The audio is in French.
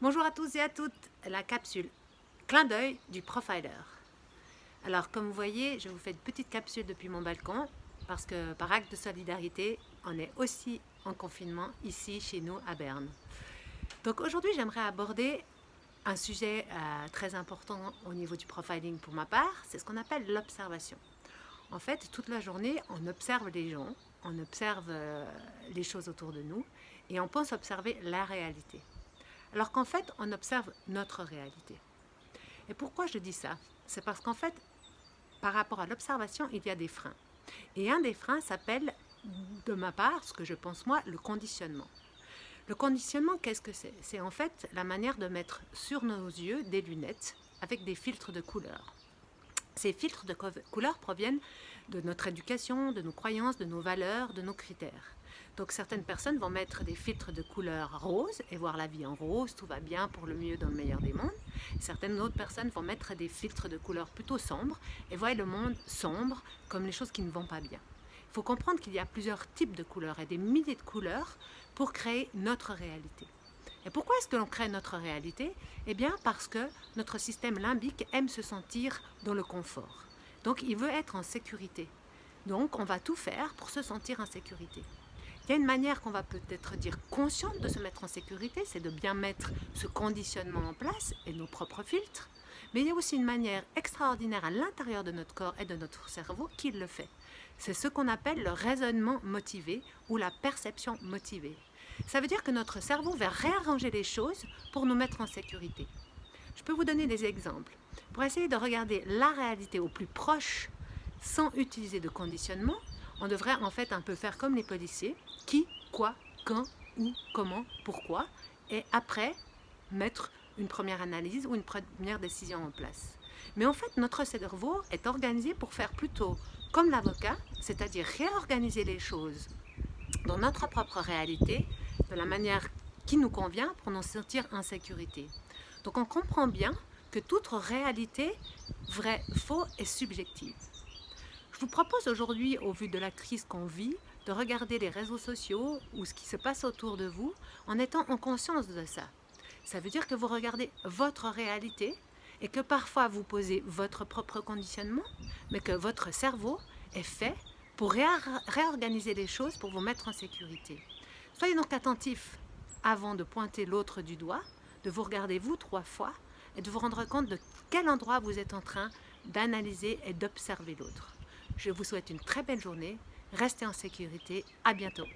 Bonjour à tous et à toutes, la capsule clin d'œil du profiler. Alors comme vous voyez, je vous fais une petite capsule depuis mon balcon parce que par acte de solidarité, on est aussi en confinement ici chez nous à Berne. Donc aujourd'hui, j'aimerais aborder un sujet très important au niveau du profiling pour ma part, c'est ce qu'on appelle l'observation. En fait, toute la journée, on observe les gens, on observe les choses autour de nous et on pense observer la réalité. Alors qu'en fait, on observe notre réalité. Et pourquoi je dis ça? C'est parce qu'en fait, par rapport à l'observation, il y a des freins. Et un des freins s'appelle, de ma part, ce que je pense moi, le conditionnement. Le conditionnement, qu'est-ce que c'est? C'est en fait la manière de mettre sur nos yeux des lunettes avec des filtres de couleurs. Ces filtres de couleurs proviennent de notre éducation, de nos croyances, de nos valeurs, de nos critères. Donc certaines personnes vont mettre des filtres de couleur rose et voir la vie en rose, tout va bien pour le mieux dans le meilleur des mondes. Certaines autres personnes vont mettre des filtres de couleur plutôt sombre et voient le monde sombre comme les choses qui ne vont pas bien. Il faut comprendre qu'il y a plusieurs types de couleurs et des milliers de couleurs pour créer notre réalité. Et pourquoi est-ce que l'on crée notre réalité? Eh bien parce que notre système limbique aime se sentir dans le confort. Donc il veut être en sécurité. Donc on va tout faire pour se sentir en sécurité. Il y a une manière qu'on va peut-être dire consciente de se mettre en sécurité, c'est de bien mettre ce conditionnement en place et nos propres filtres. Mais il y a aussi une manière extraordinaire à l'intérieur de notre corps et de notre cerveau qui le fait. C'est ce qu'on appelle le raisonnement motivé ou la perception motivée. Ça veut dire que notre cerveau va réarranger les choses pour nous mettre en sécurité. Je peux vous donner des exemples. Pour essayer de regarder la réalité au plus proche sans utiliser de conditionnement, on devrait en fait un peu faire comme les policiers, qui, quoi, quand, où, comment, pourquoi, et après mettre une première analyse ou une première décision en place. Mais en fait, notre cerveau est organisé pour faire plutôt comme l'avocat, c'est-à-dire réorganiser les choses dans notre propre réalité, de la manière qui nous convient pour nous sentir en sécurité. Donc on comprend bien que toute réalité, vrai, faux, est subjective. Je vous propose aujourd'hui, au vu de la crise qu'on vit, de regarder les réseaux sociaux ou ce qui se passe autour de vous en étant en conscience de ça. Ça veut dire que vous regardez votre réalité et que parfois vous posez votre propre conditionnement, mais que votre cerveau est fait pour réorganiser les choses pour vous mettre en sécurité. Soyez donc attentifs avant de pointer l'autre du doigt, de vous regarder vous 3 fois et de vous rendre compte de quel endroit vous êtes en train d'analyser et d'observer l'autre. Je vous souhaite une très belle journée, restez en sécurité, à bientôt.